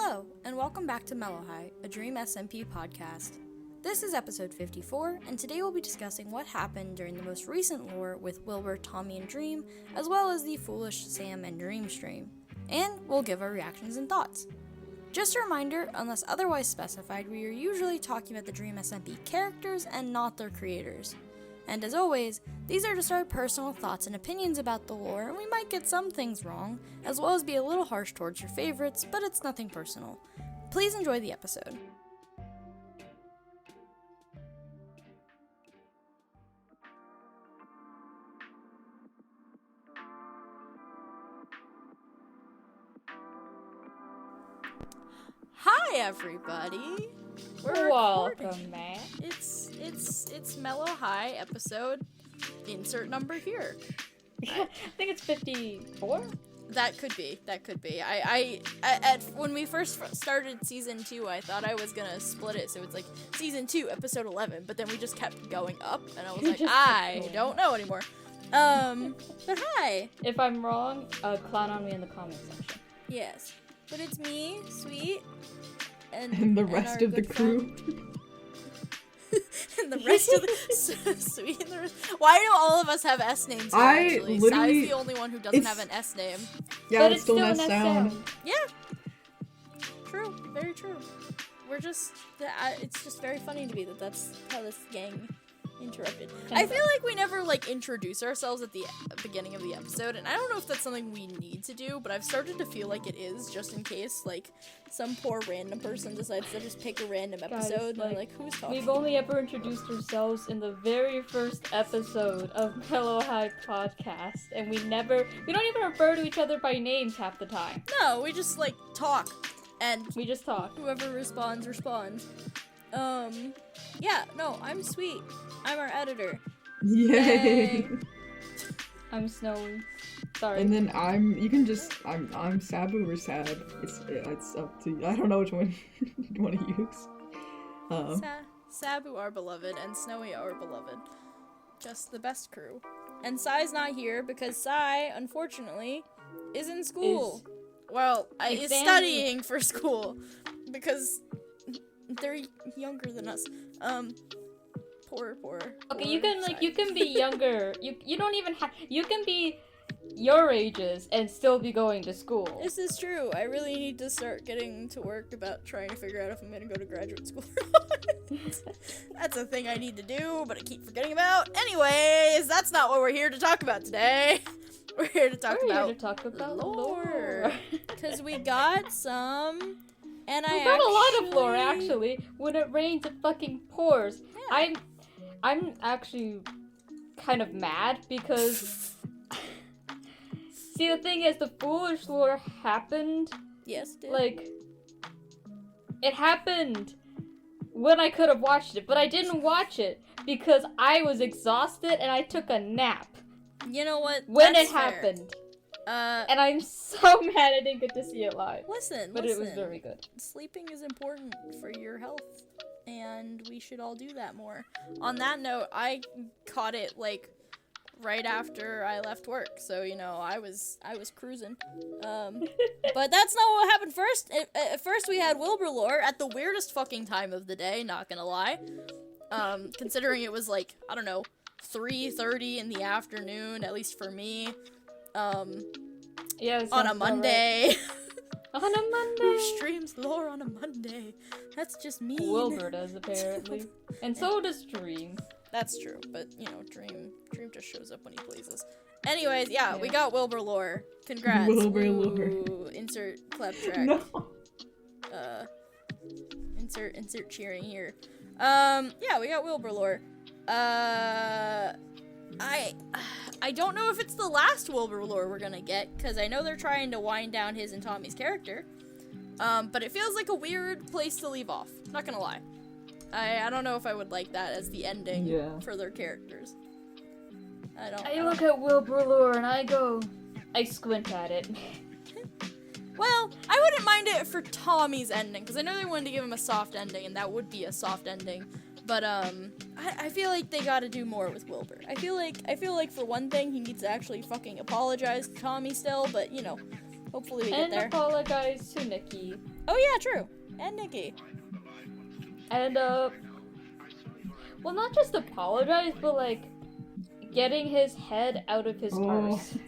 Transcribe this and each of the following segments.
Hello, and welcome back to Mellohi, a Dream SMP podcast. This is episode 54, and today we'll be discussing what happened during the most recent lore with Wilbur, Tommy, and Dream, as well as the Foolish Sam and Dream stream. And we'll give our reactions and thoughts. Just a reminder, unless otherwise specified, we are usually talking about the Dream SMP characters and not their creators. And as always, these are just our personal thoughts and opinions about the lore, and we might get some things wrong, as well as be a little harsh towards your favorites, but it's nothing personal. Please enjoy the episode. Hi everybody! We're Welcome, recording. Matt. It's Mellow High episode. Insert number here. I think it's 54. That could be. When we first started season 2, I thought I was gonna split it, so it's like season 2, episode 11. But then we just kept going up, and I was like, I don't know anymore. But hi. If I'm wrong, clown on me in the comment section. Yes, but it's me, Sweet, and the rest of the crew. And the rest of the Sweet. And the rest. Why do all of us have S names? Here, actually, Sai's the only one who doesn't have an S name. Yeah, but it's still an S sound. Yeah. True. Very true. We're just. It's just very funny to me that that's how this gang interrupted. I feel like we never introduce ourselves at the beginning of the episode, and I don't know if that's something we need to do, but I've started to feel like it is, just in case some poor random person decides to just pick a random episode. Guys, and they're like, who's talking? We've only ever introduced ourselves in the very first episode of Mellow High podcast, and we don't even refer to each other by names half the time. No, we just talk, and we just talk. Whoever responds. Yeah, no, I'm Sweet. I'm our editor. Yay! I'm Snowy. Sorry. And then I'm Sabu or Sad. It's up to you. I don't know which one you want to use. Sabu our beloved and Snowy our beloved. Just the best crew. And Sai's not here because Sai, unfortunately, is in school. Is studying for school because they're younger than us. Poor. Okay, you can be younger. You don't even have. You can be your ages and still be going to school. This is true. I really need to start getting to work about trying to figure out if I'm gonna go to graduate school or not. That's a thing I need to do, but I keep forgetting about. Anyways, that's not what we're here to talk about today. We're here to talk about lore. Because we got some. And we got a lot of lore, actually. When it rains, it fucking pours. Yeah. I'm actually kind of mad because... See, the thing is, the foolish lore happened. Yes, it did. It happened when I could have watched it, but I didn't watch it because I was exhausted and I took a nap. You know what? When it happened. And I'm so mad I didn't get to see it live. Listen. It was very good. Sleeping is important for your health, and we should all do that more. On that note, I caught it right after I left work, so I was cruising. But that's not what happened first. At first we had Wilbur lore at the weirdest fucking time of the day, not gonna lie. Considering it was 3:30 in the afternoon, at least for me. On a Monday. Right. On a Monday. Who streams lore on a Monday? That's just me. Wilbur does, apparently. And so does Dream. That's true, but Dream just shows up when he pleases. Anyways, yeah, we got Wilbur lore. Congrats. Wilbur lore. Insert clap track. No. Insert cheering here. Yeah, we got Wilbur lore. I don't know if it's the last Wilbur lore we're gonna get, because I know they're trying to wind down his and Tommy's character. But it feels like a weird place to leave off. Not gonna lie. I don't know if I would like that as the ending for their characters. I look at Wilbur lore and I squint at it. Well, I wouldn't mind it for Tommy's ending, because I know they wanted to give him a soft ending, and that would be a soft ending. But I feel like they gotta do more with Wilbur. I feel like for one thing, he needs to actually fucking apologize to Tommy still, but Hopefully we And get there. apologize to Nikki. Oh yeah, true. And Nikki. And, well, not just apologize, but, like, getting his head out of his purse.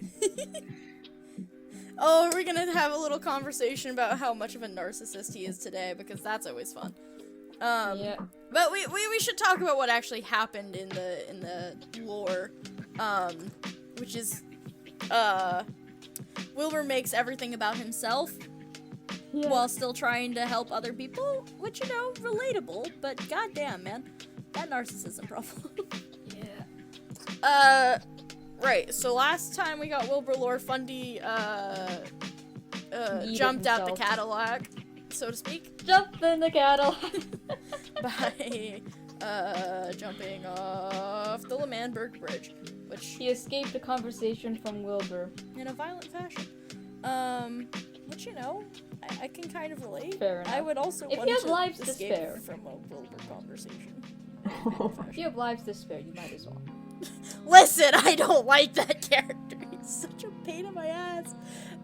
Oh, we're gonna have a little conversation about how much of a narcissist he is today, because that's always fun. Yeah. But we should talk about what actually happened in the lore, which is, Wilbur makes everything about himself while still trying to help other people, which, you know, relatable, but goddamn, man, that narcissism problem. Yeah. Right, so last time we got Wilbur lore, Fundy, jumped out the himself. Cadillac, so to speak, Jump in the Cadillac. by, jumping off the Lemanberg Bridge, which, He escaped a conversation from Wilbur. in a violent fashion, which, you know, I can kind of relate. Fair enough. I would also If want you have to lives to escape spare. from a Wilbur conversation. If you have lives to spare, you might as well. Listen, I don't like that character. He's such a pain in my ass.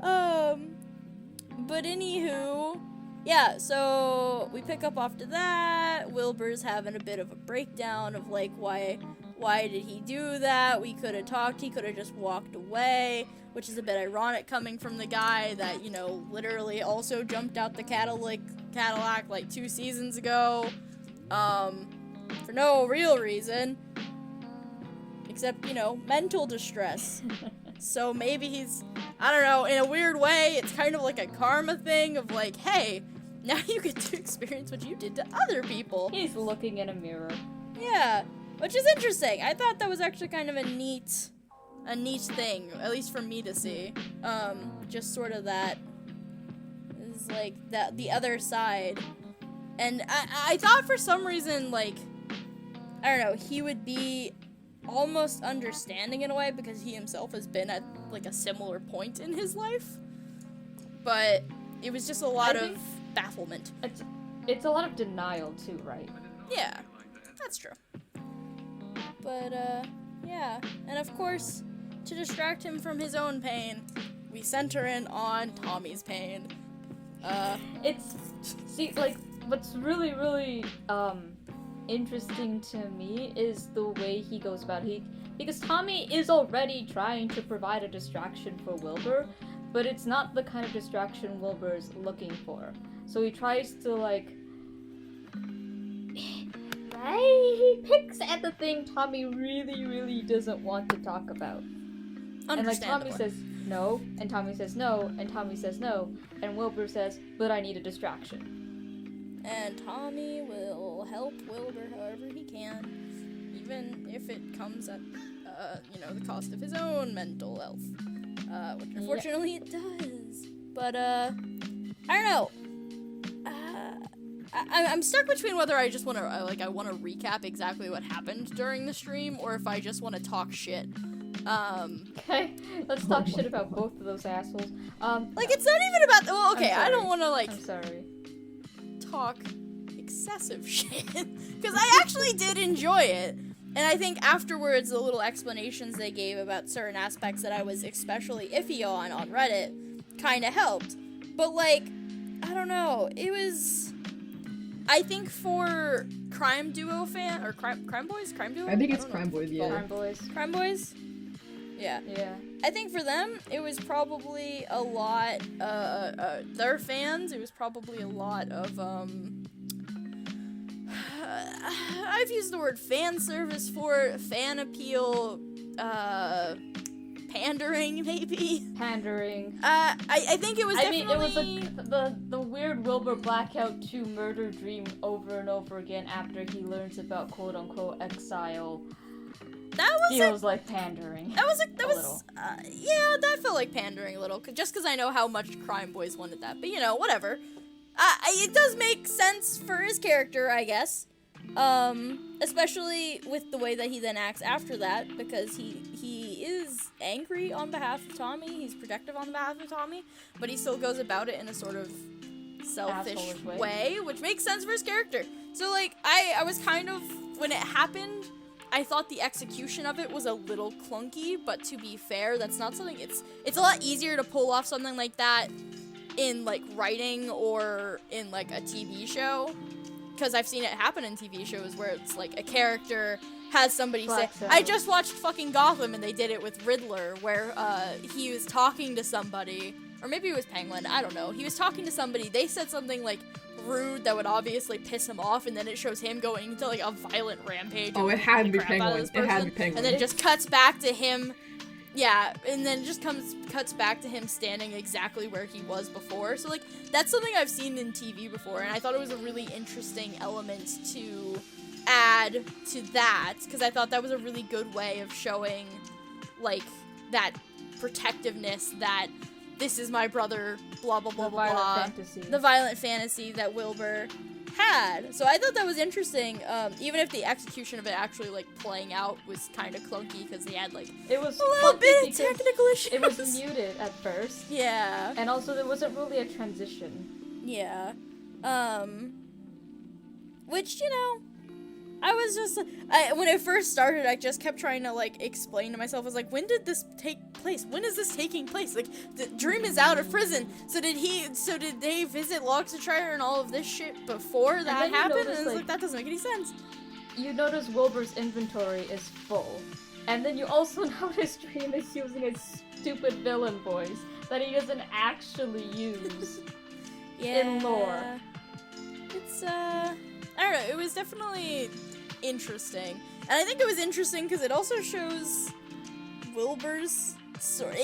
But anywho, yeah, so we pick up after that. Wilbur's having a bit of a breakdown of, like, why did he do that? We could have talked. He could have just walked away, which is a bit ironic coming from the guy that, you know, literally also jumped out the Cadillac like 2 seasons ago, for no real reason. Except, you know, mental distress. So maybe he's, I don't know, in a weird way, it's kind of like a karma thing of like, hey, now you get to experience what you did to other people. He's looking in a mirror. Yeah, which is interesting. I thought that was actually kind of a neat thing, at least for me to see. Just sort of that is like the other side. And I thought for some reason, like, I don't know, he would be almost understanding in a way because he himself has been at like a similar point in his life, but it was just a lot of bafflement. It's a lot of denial too, right? Yeah, that's true. But yeah, and of course, to distract him from his own pain, we center in on Tommy's pain. Like, what's really, really, interesting to me is the way he goes about it. Because Tommy is already trying to provide a distraction for Wilbur, but it's not the kind of distraction Wilbur's looking for. So he tries to, like, he picks at the thing Tommy really, really doesn't want to talk about. And, like, Tommy says no, and Tommy says no, and Tommy says no, and Wilbur says, but I need a distraction. And Tommy will help Wilbur however he can, even if it comes at, you know, the cost of his own mental health, which unfortunately it does. But, I don't know. I'm stuck between whether I just want to, I want to recap exactly what happened during the stream, or if I just want to talk shit. Okay, let's talk shit about both of those assholes. Like, it's not even about, well, okay, I don't want to, like, I'm sorry. talk excessive shit, because I actually did enjoy it, and I think afterwards the little explanations they gave about certain aspects that I was especially iffy on Reddit kind of helped, but, like, I don't know, it was, I think for Crime Duo fan, or Crime Boys? Crime Duo? I think it's don't Crime Boys, yeah. Crime Boys. Crime Boys? Yeah. Yeah. I think for them, it was probably a lot, their fans, it was probably a lot of, I've used the word fan service for fan appeal, pandering, maybe? Pandering. I think it was definitely... it was the weird Wilbur Blackout 2 murder dream over and over again after he learns about quote-unquote exile. That was feels like pandering. That was yeah, that felt like pandering a little, just because I know how much Crime Boys wanted that. But, you know, whatever. It does make sense for his character, I guess. Especially with the way that he then acts after that, because he is angry on behalf of Tommy, he's protective on behalf of Tommy, but he still goes about it in a sort of selfish way, which makes sense for his character. So, like, I was kind of, when it happened, I thought the execution of it was a little clunky, but to be fair, that's not something, it's a lot easier to pull off something like that in, like, writing or in, like, a TV show, because I've seen it happen in TV shows where it's, like, a character has somebody say, I just watched fucking Gotham, and they did it with Riddler, where, he was talking to somebody, or maybe it was Penguin, I don't know, he was talking to somebody, they said something, like, rude that would obviously piss him off, and then it shows him going into, like, a violent rampage. Oh, it had to be Penguin. It had to be Penguin. And then it just cuts back to him. Yeah, and then it just cuts back to him standing exactly where he was before. So, like, that's something I've seen in TV before, and I thought it was a really interesting element to add to that, because I thought that was a really good way of showing, like, that protectiveness that this is my brother, blah, blah, blah, blah, blah. The violent fantasy that Wilbur had. So I thought that was interesting, even if the execution of it actually, like, playing out was kind of clunky, because he had, like, it was a little bit of technical issues. It was muted at first. Yeah. And also there wasn't really a transition. Yeah. Which, you know, I was just, when it first started, I just kept trying to, like, explain to myself, I was like, when did this take place? When is this taking place? Like, the Dream is out of prison, so did they visit Loxatrier and all of this shit before that happened? And it's like, that doesn't make any sense. You notice Wilbur's inventory is full. And then you also notice Dream is using a stupid villain voice that he doesn't actually use in lore. It's, I don't know, it was definitely interesting. And I think it was interesting because it also shows Wilbur's story.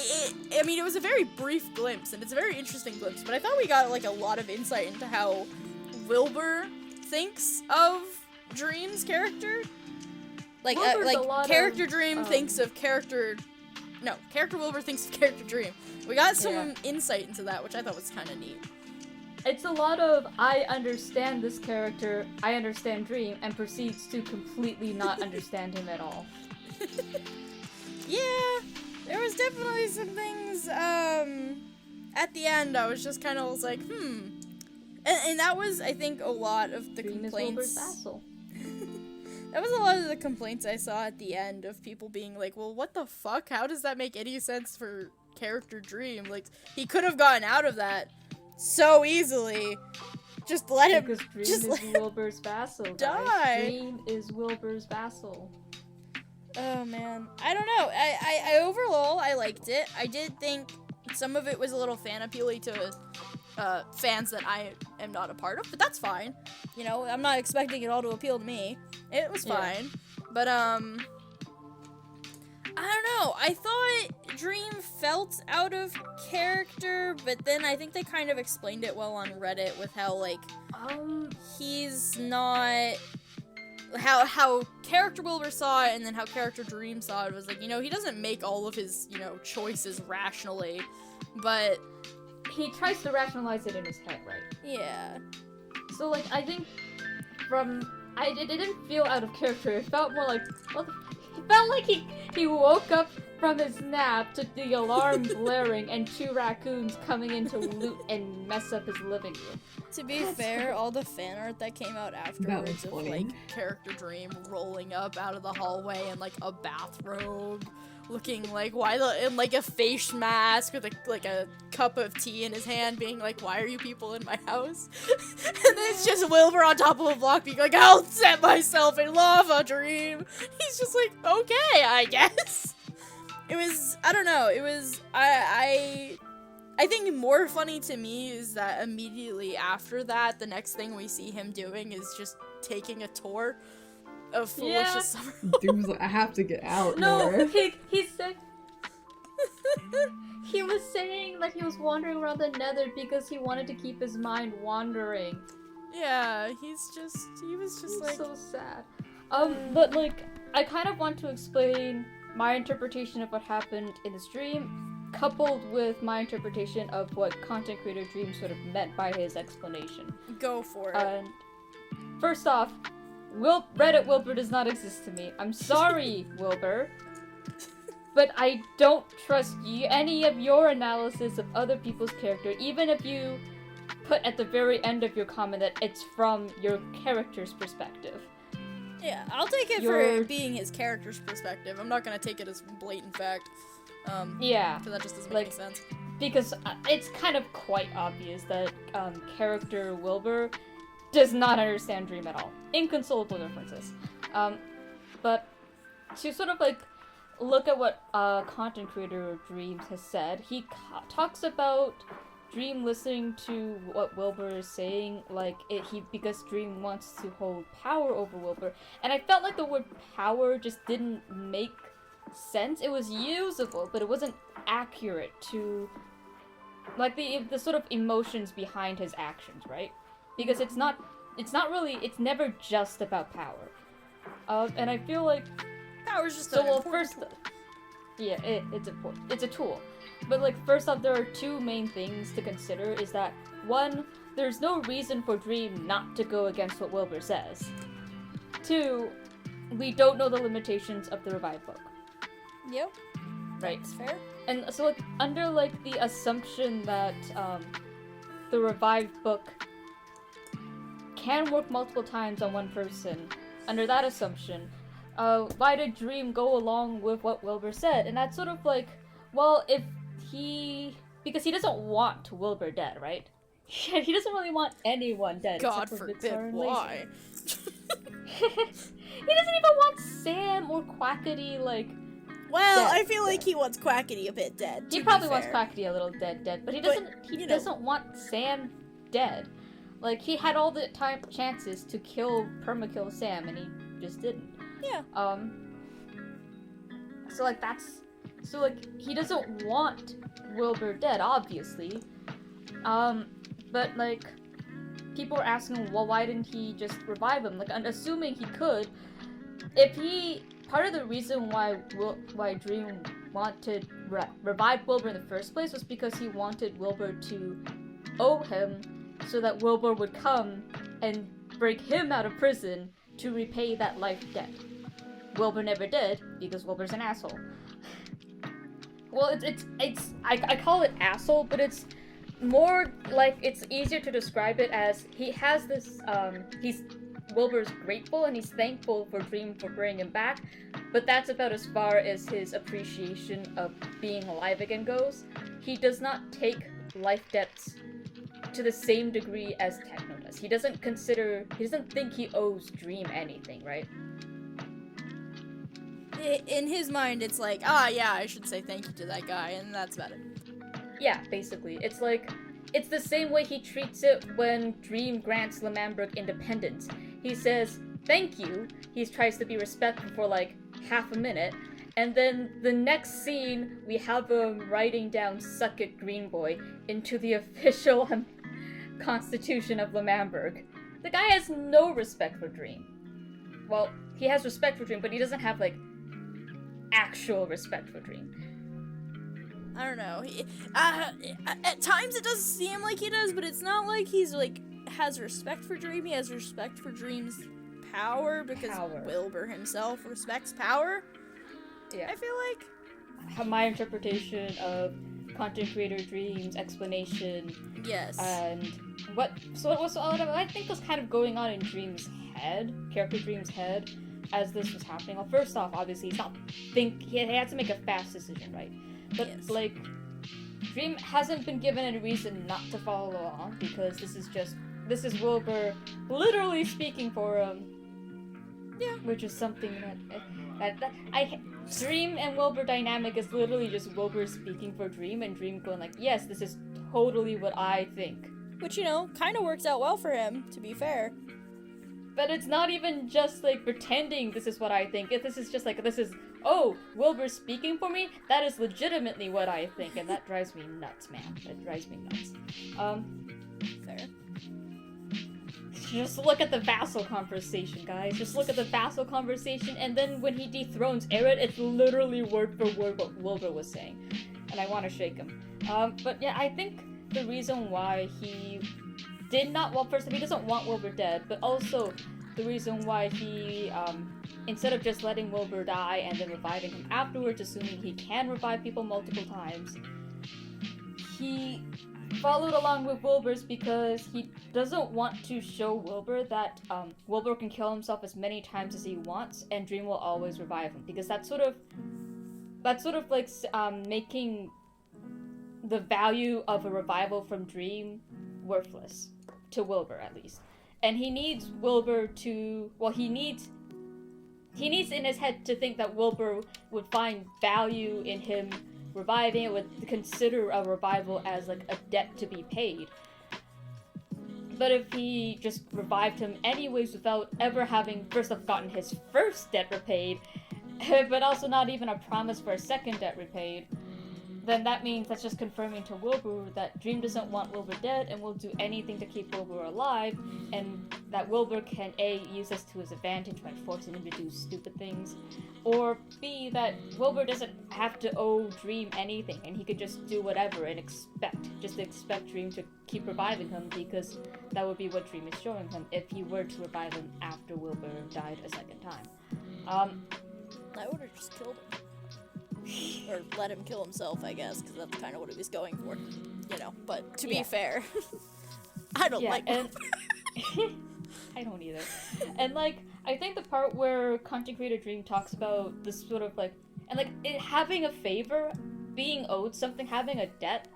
I mean, it was a very brief glimpse, and it's a very interesting glimpse, but I thought we got, like, a lot of insight into how Wilbur thinks of Dream's character. Like, character Dream thinks of character... No, character Wilbur thinks of character Dream. We got some insight into that, which I thought was kind of neat. It's a lot of, I understand this character, I understand Dream, and proceeds to completely not understand him at all. Yeah, there was definitely some things, at the end I was just kind of like, And that was, I think, a lot of the Dream complaints. Is Wilbur's vassal. That was a lot of the complaints I saw at the end of people being like, well, what the fuck? How does that make any sense for character Dream? Like, he could have gotten out of that so easily. Just let him. Because Dream is Wilbur's vassal. Die. Dream is Wilbur's vassal. Oh man, I don't know. I overall I liked it. I did think some of it was a little fan appealy to fans that I am not a part of, but that's fine. You know, I'm not expecting it all to appeal to me. It was fine, but I don't know. I thought Dream felt out of character, but then I think they kind of explained it well on Reddit with how, like, he's not... How character Wilbur saw it and then how character Dream saw it was like, you know, he doesn't make all of his, you know, choices rationally, but... He tries to rationalize it in his head, right? Yeah. So, like, I think it didn't feel out of character. It felt more like, it felt like he woke up from his nap to the alarm blaring and 2 raccoons coming in to loot and mess up his living room. To be fair, all the fan art that came out afterwards of, like, character Dream rolling up out of the hallway in, like, a bathrobe, looking like, in, like, a face mask with, a cup of tea in his hand, being like, why are you people in my house? And then it's just Wilbur on top of a block being like, I'll set myself in lava, Dream. He's just like, okay, I guess. It was, I don't know, it was, I think more funny to me is that immediately after that, the next thing we see him doing is just taking a tour of Foolish's summer home. Dude was like, I have to get out No, more. he said... He was saying that he was wandering around the nether because he wanted to keep his mind wandering. Yeah, he was just like... so sad. But, like, I kind of want to explain my interpretation of what happened in this dream, coupled with my interpretation of what content creator Dream sort of meant by his explanation. Go for it. First off, Reddit Wilbur does not exist to me. I'm sorry, Wilbur. But I don't trust any of your analysis of other people's character, even if you put at the very end of your comment that it's from your character's perspective. Yeah, I'll take it for it being his character's perspective. I'm not gonna take it as blatant fact. Yeah. Because that just doesn't make any sense. Because it's kind of quite obvious that character Wilbur does not understand Dream at all. Inconsolable differences. But to sort of like look at what content creator Dreams has said, he talks about Dream listening to what Wilbur is saying, like because Dream wants to hold power over Wilbur, and I felt like the word power just didn't make sense. It was usable, but it wasn't accurate to like the sort of emotions behind his actions, right? Because it's never just about power. And I feel like power's just yeah, it's important. It's a tool. But like first off, there are two main things to consider. Is that one, there's no reason for Dream not to go against what Wilbur says. Two, we don't know the limitations of the revived book. Yep. Right. That's fair. And so like under like the assumption that the revived book can work multiple times on one person, under that assumption, why did Dream go along with what Wilbur said? And that's sort of like, well, because he doesn't want Wilbur dead, right? He doesn't really want anyone dead. God forbid, why? He doesn't even want Sam or Quackity, like... Well, dead. I feel like he wants Quackity a bit dead. He probably wants Quackity a little dead, but he doesn't want Sam dead. Like, he had all the chances to permakill Sam, and he just didn't. Yeah. So he doesn't want Wilbur dead, obviously. But, like, people are asking, well, why didn't he just revive him? Like, I'm assuming he could. Part of the reason why Dream wanted to revive Wilbur in the first place was because he wanted Wilbur to owe him so that Wilbur would come and break him out of prison to repay that life debt. Wilbur never did, because Wilbur's an asshole. Well, I call it asshole, but it's more like it's easier to describe it as he has this, Wilbur's grateful and he's thankful for Dream for bringing him back, but that's about as far as his appreciation of being alive again goes. He does not take life debts to the same degree as Techno does. He doesn't think he owes Dream anything, right? In his mind, it's like, yeah, I should say thank you to that guy, and that's about it. Yeah, basically. It's like, it's the same way he treats it when Dream grants Lemamberg independence. He says, thank you. He tries to be respectful for like half a minute, and then the next scene, we have him writing down "Suck it, Green Boy" into the official constitution of Lemamberg. The guy has no respect for Dream. Well, he has respect for Dream, but he doesn't have like actual respect for Dream. I don't know. At times it does seem like he does, but it's not like he's like has respect for Dream. He has respect for Dream's power because Wilbur himself respects power. Yeah. I feel like my interpretation of content creator Dream's explanation. Yes. And what I think was kind of going on in Dream's head, character Dream's head, as this was happening. Well, first off, obviously he had to make a fast decision, right? But yes. Like, Dream hasn't been given any reason not to follow along because this is Wilbur literally speaking for him. Yeah. Which is something that Dream and Wilbur dynamic is literally just Wilbur speaking for Dream and Dream going like, yes, this is totally what I think. Which, kind of works out well for him, to be fair. But it's not even just like pretending this is what I think. This is just like, Wilbur's speaking for me? That is legitimately what I think, and that drives me nuts, man. That drives me nuts. Fair. Just look at the vassal conversation, guys. Just look at the vassal conversation, and then when he dethrones Aerith, it's literally word for word what Wilbur was saying. And I want to shake him. But yeah, I think the reason why he did not, well, first, he doesn't want Wilbur dead, but also the reason why he, instead of just letting Wilbur die and then reviving him afterwards, assuming he can revive people multiple times, he followed along with Wilbur's because he doesn't want to show Wilbur that Wilbur can kill himself as many times as he wants, and Dream will always revive him, because that's sort of like making the value of a revival from Dream worthless to Wilbur, at least. And he needs Wilbur to, well, he needs in his head to think that Wilbur would find value in him reviving it, would consider a revival as like a debt to be paid. But if he just revived him anyways without ever having first off gotten his first debt repaid, but also not even a promise for a second debt repaid, then that means that's just confirming to Wilbur that Dream doesn't want Wilbur dead and will do anything to keep Wilbur alive, and that Wilbur can A, use this to his advantage by forcing him to do stupid things, or B, that Wilbur doesn't have to owe Dream anything and he could just do whatever and expect Dream to keep reviving him, because that would be what Dream is showing him if he were to revive him after Wilbur died a second time. I would have just killed him. Or let him kill himself, I guess, because that's kind of what he was going for, you know. But to be fair, I don't like him. I don't either. And like, I think the part where Content Creator Dream talks about this sort of like, and like it having a favor, being owed something, having a debt,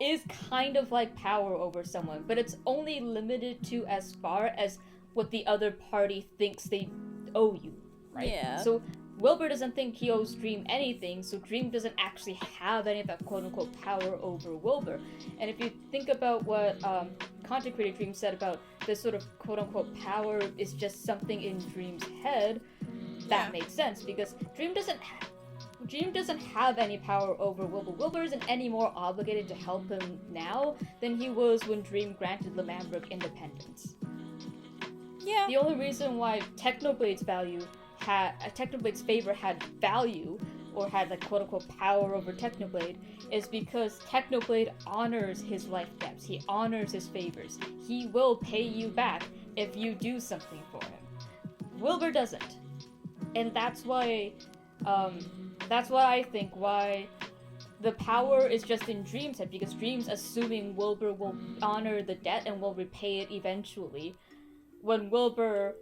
is kind of like power over someone, but it's only limited to as far as what the other party thinks they owe you, right? Yeah. So Wilbur doesn't think he owes Dream anything, so Dream doesn't actually have any of that quote-unquote power over Wilbur. And if you think about what Content Creator Dream said about this sort of quote-unquote power is just something in Dream's head, that makes sense, because Dream doesn't have any power over Wilbur. Wilbur isn't any more obligated to help him now than he was when Dream granted Lamambrook independence. Yeah. The only reason why Technoblade's favor had value, or had like quote-unquote power over Technoblade, is because Technoblade honors his life debts. He honors his favors. He will pay you back if you do something for him. Wilbur doesn't. And that's why I think why the power is just in Dream's head, because Dream's assuming Wilbur will honor the debt and will repay it eventually, when Wilbur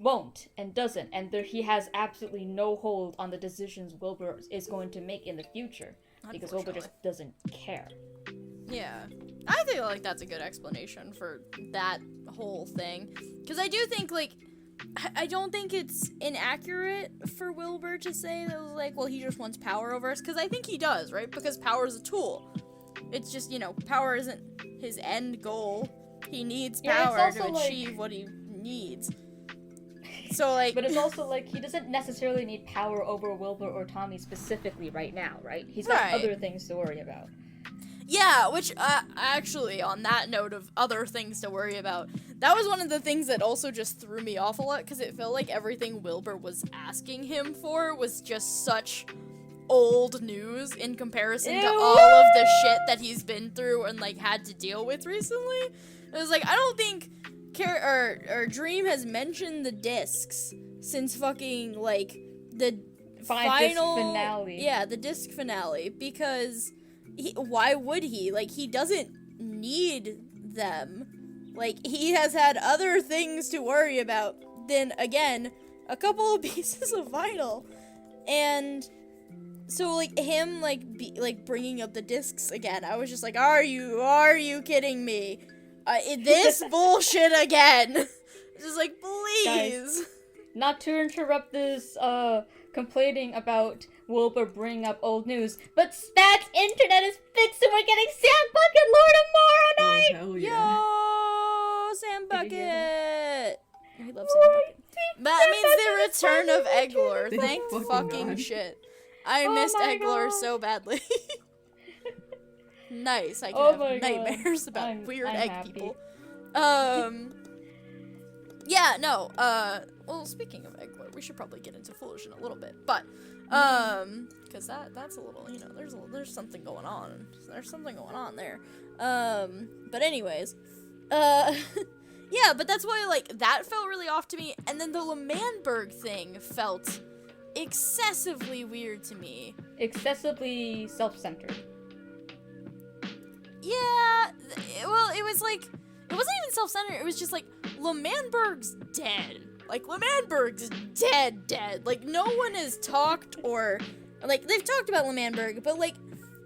won't and doesn't, and he has absolutely no hold on the decisions Wilbur is going to make in the future, because Wilbur just doesn't care. Yeah, I think like that's a good explanation for that whole thing, because I do think like I don't think it's inaccurate for Wilbur to say that like, well, he just wants power over us, because I think he does, right? Because power is a tool. It's just, you know, power isn't his end goal. He needs power to achieve what he needs. So, like, but it's also like he doesn't necessarily need power over Wilbur or Tommy specifically right now, right? He's got other things to worry about. Yeah, which actually, on that note of other things to worry about, that was one of the things that also just threw me off a lot, because it felt like everything Wilbur was asking him for was just such old news in comparison to all of the shit that he's been through and like had to deal with recently. It was like, I don't think Dream has mentioned the discs since fucking, like, the final finale. Yeah, the disc finale, because why would he? Like, he doesn't need them. Like, he has had other things to worry about than, again, a couple of pieces of vinyl. And so, like, him, like, bringing up the discs again, I was just like, are you kidding me? This bullshit again. Just like, please. Guys, not to interrupt this complaining about Wilbur bringing up old news, but Stats Internet is fixed and we're getting Sam Bucket Lore tomorrow night! Oh, hell yeah. Yo, Sam Bucket! I love Sam Bucket. That means the return of Egglor. Thank fucking fucking shit. I missed Egglor so badly. Nice. I can have nightmares about weird egg happy. People. Yeah, no. Well, speaking of Egglor, we should probably get into Foolish in a little bit, but because that's a little, you know, there's something going on. There's something going on there. But anyways, yeah, but that's why like that felt really off to me, and then the Lamambrook thing felt excessively weird to me. Excessively self-centered. Yeah, was like, it wasn't even self-centered. It was just like, L'Manberg's dead. Like, L'Manberg's dead. Like, no one has talked or, like, they've talked about L'Manberg, but, like,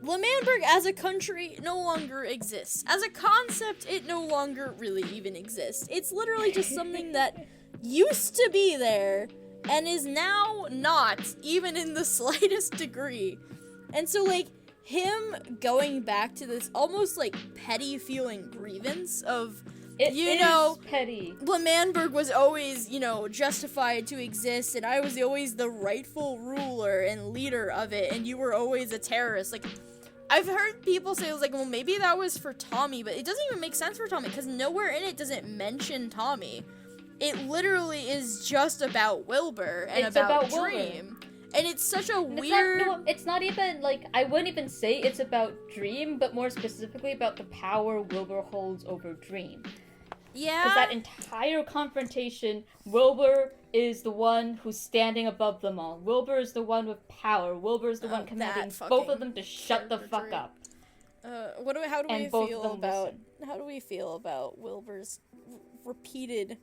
L'Manberg as a country no longer exists. As a concept, it no longer really even exists. It's literally just something that used to be there and is now not, even in the slightest degree. And so, like, him going back to this almost, like, petty feeling grievance of, It is petty. L'Manberg was always, justified to exist, and I was always the rightful ruler and leader of it, and you were always a terrorist. Like, I've heard people say, like, well, maybe that was for Tommy, but it doesn't even make sense for Tommy, because nowhere in it does it mention Tommy. It literally is just about Wilbur and about Dream. Wilbur. And it's such a weird... It's not even, like, I wouldn't even say it's about Dream, but more specifically about the power Wilbur holds over Dream. Yeah. Because that entire confrontation, Wilbur is the one who's standing above them all. Wilbur is the one with power. Wilbur is the one commanding both of them to shut the fuck up. How do we feel about Wilbur's repeated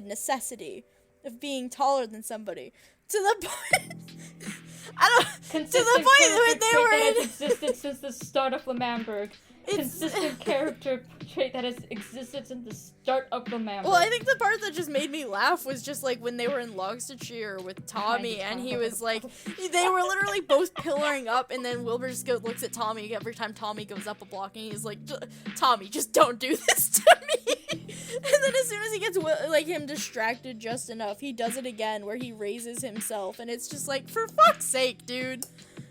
necessity of being taller than somebody? To the point, to the point where they were that has existed since the start of L'Manberg. Consistent character trait that has existed since the start of L'Manberg. Well, I think the part that just made me laugh was just like when they were in Logstonshire with Tommy, and he was like, they were literally both pillaring up, and then Wilbur just looks at Tommy every time Tommy goes up a block, and he's like, Tommy, just don't do this to me. And then as soon as he gets him distracted just enough, he does it again where he raises himself, and it's just like, for fuck's sake, dude.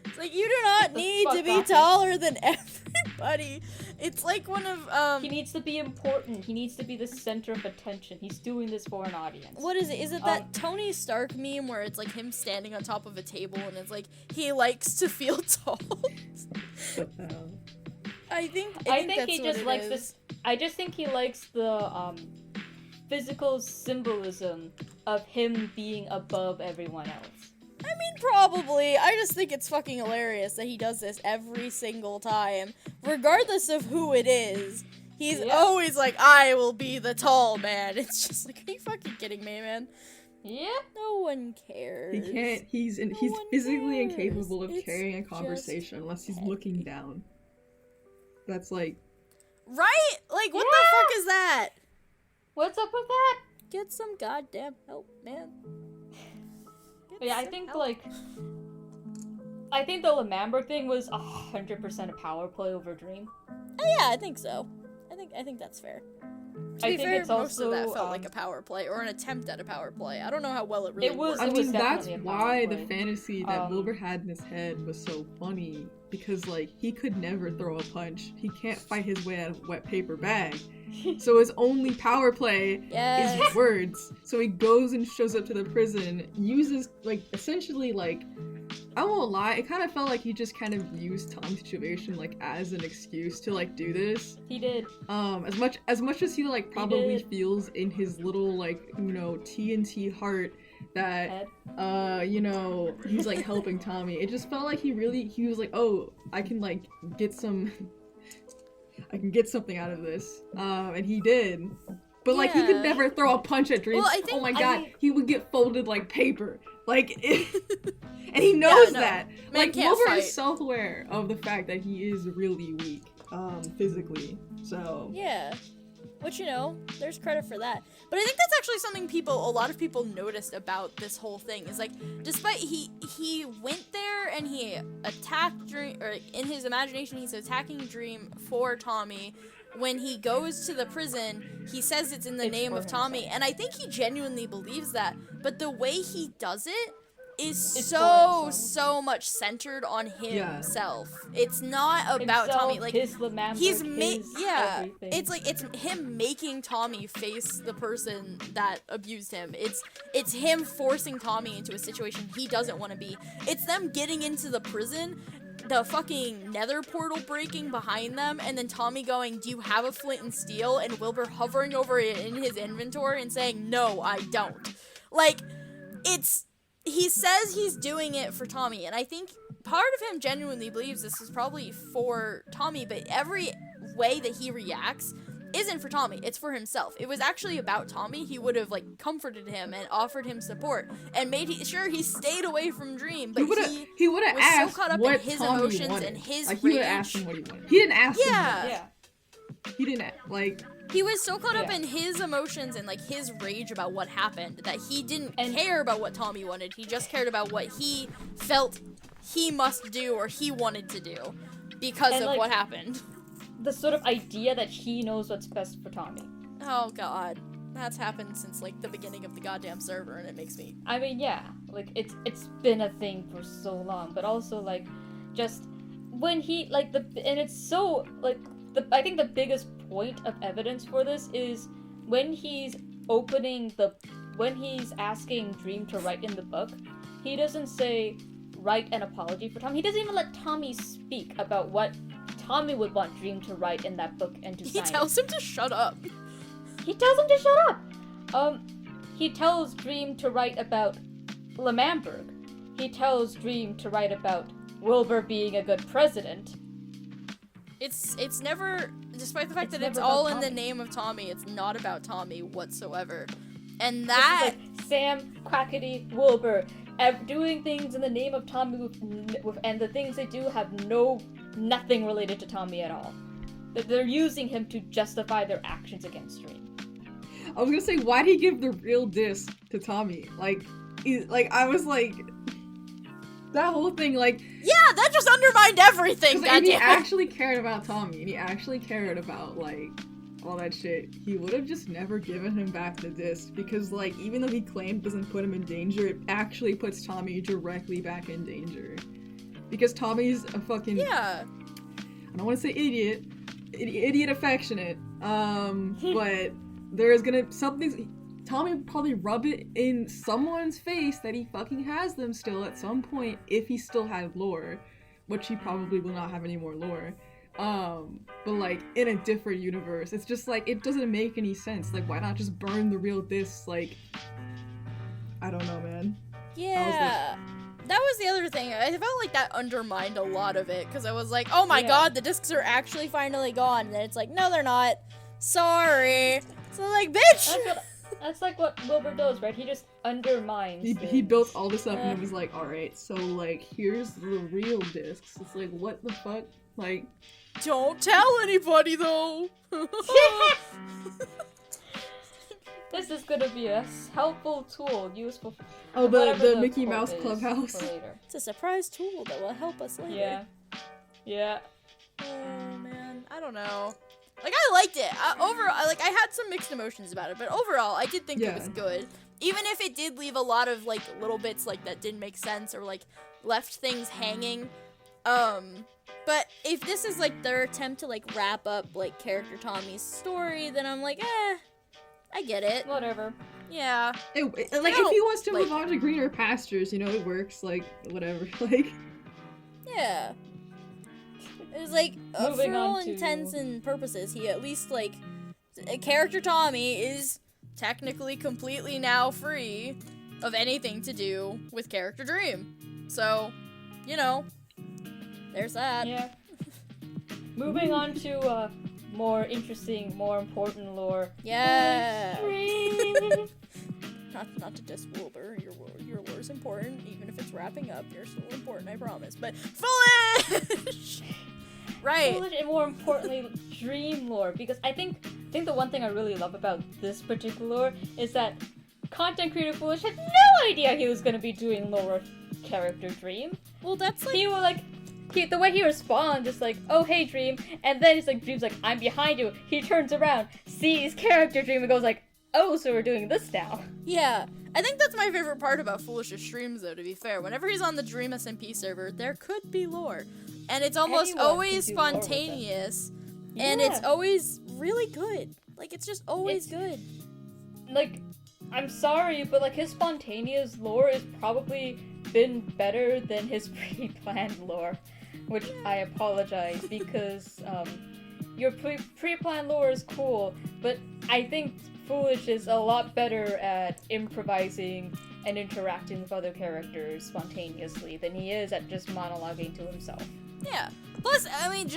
It's like, you do not need to be taller than everybody. It's like one of, He needs to be important. He needs to be the center of attention. He's doing this for an audience. What is it? Is it that Tony Stark meme where it's like him standing on top of a table and it's like, he likes to feel tall? I think he just likes this. I just think he likes the, physical symbolism of him being above everyone else. I mean, probably. I just think it's fucking hilarious that he does this every single time. Regardless of who it is, he's always like, I will be the tall man. It's just like, are you fucking kidding me, man? Yeah. No one cares. He can't, he's physically incapable of carrying a conversation unless he's looking down. That's like... Right? Like, what the fuck is that? What's up with that? Get some goddamn help, man. Yeah, I think the L'Manberg thing was 100% a power play over Dream. Oh, yeah, I think so. I think that's fair. To be fair, it's also most of that felt like a power play or an attempt at a power play. I don't know how well it really worked. I mean, that's why the fantasy that Wilbur had in his head was so funny, because like he could never throw a punch. He can't fight his way out of a wet paper bag. So his only power play is words. So he goes and shows up to the prison, uses, like, essentially, like, I won't lie, it kind of felt like he just kind of used Tom's situation, like, as an excuse to, like, do this. He did. As much as he, like, probably feels in his little, like, TNT heart that, he's, like, helping Tommy. It just felt like he was like, oh, I can get something out of this. And he did. But, like, he could never throw a punch at Dream. Well, oh my god, he would get folded like paper. Like, and he knows that. Like, Wilbur is self-aware of the fact that he is really weak, physically. So. Yeah. Which, there's credit for that. But I think that's actually something a lot of people noticed about this whole thing, is like, despite he went there and he attacked Dream, or in his imagination he's attacking Dream for Tommy. When he goes to the prison, he says it's in the name of Tommy, and I think he genuinely believes that, but the way he does it is so much centered on himself. It's not about Tommy. Like, his L'Manberg, it's like it's him making Tommy face the person that abused him. It's him forcing Tommy into a situation he doesn't want to be. It's them getting into the prison, the fucking nether portal breaking behind them, and then Tommy going, do you have a flint and steel? And Wilbur hovering over it in his inventory and saying, no, I don't. Like, he says he's doing it for Tommy, and I think part of him genuinely believes this is probably for Tommy, but every way that he reacts isn't for Tommy, it's for himself. It was actually about Tommy. He would have, like, comforted him and offered him support and made sure he stayed away from Dream, but he would have asked so caught up what in his Tommy emotions wanted. and his like, rage. He would have asked him what he wanted. He didn't ask him. Yeah. He didn't, like... He was so caught up in his emotions and, like, his rage about what happened that he didn't care about what Tommy wanted. He just cared about what he felt he must do or he wanted to do because of what happened. The sort of idea that he knows what's best for Tommy. Oh, God. That's happened since, like, the beginning of the goddamn server, and it makes me... I mean, yeah. Like, it's been a thing for so long, but also, like, just when he, like, and it's so, like... I think the biggest point of evidence for this is when he's when he's asking Dream to write in the book, he doesn't say, write an apology for Tommy. He doesn't even let Tommy speak about what Tommy would want Dream to write in that book and to sign. He tells him to shut up. He tells him to shut up! He tells Dream to write about L'Manberg. He tells Dream to write about Wilbur being a good president. It's never, despite the fact that it's all in the name of Tommy, it's not about Tommy whatsoever. And that... This is like Sam, Quackity, Wilbur, doing things in the name of Tommy and the things they do have nothing related to Tommy at all. They're using him to justify their actions against Dream. I was gonna say, why'd he give the real disc to Tommy? I was like... That whole thing, like... Yeah, that just undermined everything, goddamn. If he actually cared about Tommy, and he actually cared about, like, all that shit, he would have just never given him back the disc, because, like, even though he claimed it doesn't put him in danger, it actually puts Tommy directly back in danger. Because Tommy's a fucking... Yeah. I don't want to say idiot affectionate, but there is gonna... Tommy would probably rub it in someone's face that he fucking has them still at some point if he still had lore, which he probably will not have any more lore. But like in a different universe, it's just like it doesn't make any sense. Like, why not just burn the real discs? Like, I don't know, man. Yeah. That was the other thing. I felt like that undermined a lot of it because I was like, oh my god, the discs are actually finally gone. And then it's like, no, they're not. Sorry. So like, bitch. That's like what Wilbur does, right? He just undermines. He built all this up and it was like, alright, so like, here's the real discs. It's like, what the fuck? Like, don't tell anybody though. This is gonna be a helpful tool, useful. Oh, the Mickey Mouse Clubhouse. It's a surprise tool that will help us later. Yeah. Oh man, I don't know. Like, I liked it. I had some mixed emotions about it, but overall, I did think it was good. Even if it did leave a lot of, like, little bits, like, that didn't make sense or, like, left things hanging. But if this is, like, their attempt to, like, wrap up, like, character Tommy's story, then I'm like, I get it. Whatever. Yeah. If he wants to move on to greener pastures, you know, it works, like, whatever. Like... Yeah. It was like, for all intents and purposes, he at least, like, character Tommy is technically completely now free of anything to do with character Dream. So, you know, there's that. Yeah. Moving on to, more interesting, more important lore. Yeah. Not to diss Wilbur, your lore is important, even if it's wrapping up, you're still important, I promise. But Foolish! Right. Foolish and more importantly, Dream lore, because I think the one thing I really love about this particular lore is that content creator Foolish had no idea he was going to be doing lore of character Dream. Well, that's like... He was like... the way he responds is like, oh hey Dream, and then he's like, Dream's like, I'm behind you. He turns around, sees character Dream, and goes like, oh, so we're doing this now. Yeah. I think that's my favorite part about Foolish's streams, though, to be fair. Whenever he's on the Dream SMP server, there could be lore. And it's almost always spontaneous. And it's always really good. Like, it's just always good. Like, I'm sorry, but like his spontaneous lore has probably been better than his pre-planned lore. Which I apologize, because your pre-planned lore is cool, but I think Foolish is a lot better at improvising and interacting with other characters spontaneously than he is at just monologuing to himself. Yeah. Plus, I mean,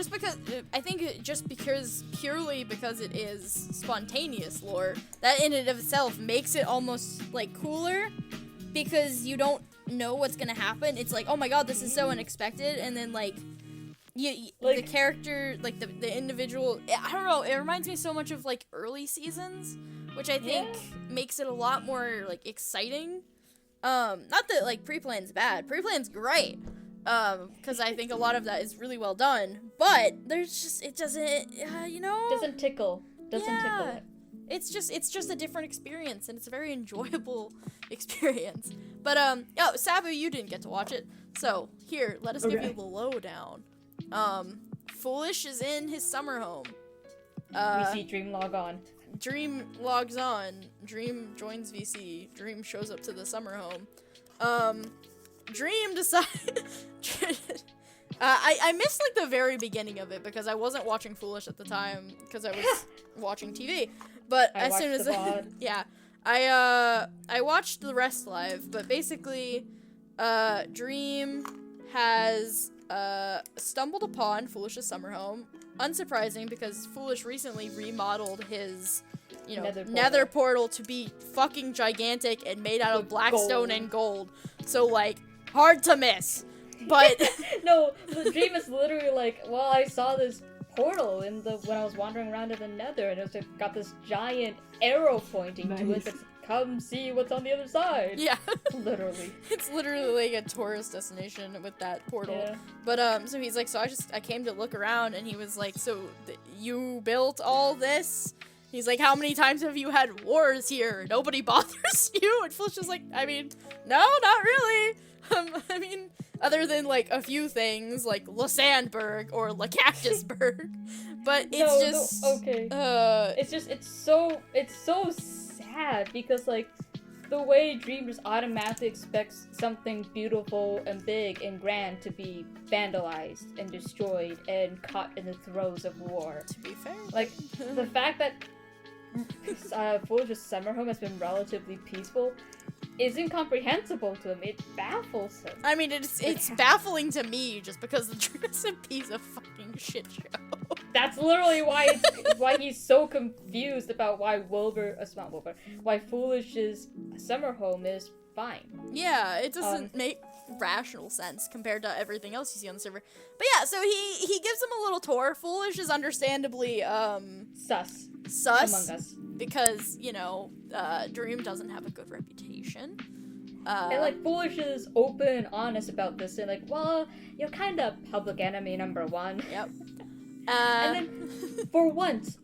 purely because it is spontaneous lore, that in and of itself makes it almost, like, cooler, because you don't know what's gonna happen. It's like, oh my god, this is so unexpected, and then, like, the character, like, the individual, I don't know, it reminds me so much of, like, early seasons, which I think makes it a lot more, like, exciting. Not that, like, pre-plan's bad. Pre-plan's great. Because I think a lot of that is really well done, but there's just, it doesn't, Doesn't tickle. Doesn't tickle it. It's just a different experience, and it's a very enjoyable experience. But, Sabu, you didn't get to watch it, so, here, let us give you the lowdown. Foolish is in his summer home. We see Dream log on. Dream logs on. Dream joins VC. Dream shows up to the summer home. Dream decides. I missed like the very beginning of it because I wasn't watching Foolish at the time because I was watching TV. But as soon as I watched the rest live. But basically, Dream has stumbled upon Foolish's summer home. Unsurprising because Foolish recently remodeled his nether portal to be fucking gigantic and made out of black stone and gold. So like hard to miss. But no, the Dream is literally like, well, I saw this portal when I was wandering around in the nether, and it's got this giant arrow pointing to it that's come see what's on the other side. Yeah. Literally. It's literally like a tourist destination with that portal. Yeah. But so he's like, so I came to look around, and he was like, so you built all this? He's like, how many times have you had wars here? Nobody bothers you? And Flish is like, I mean, no, not really. I mean, other than like a few things like La Sandberg or La Cactusberg, but it's it's so sad because like the way Dream just automatically expects something beautiful and big and grand to be vandalized and destroyed and caught in the throes of war. To be fair, like the fact that Foolish's summer home has been relatively peaceful is incomprehensible to him. It baffles him. I mean, it's baffling to me just because the DSMP is a fucking shit show. That's literally why why he's so confused about why why Foolish's summer home is fine. Yeah, it doesn't make rational sense compared to everything else you see on the server. But yeah, so he gives him a little tour. Foolish is understandably sus among us. Because, Dream doesn't have a good reputation. And, like, Foolish is open and honest about this, and, like, well, you're kind of public enemy number one. Yep. And then, for once,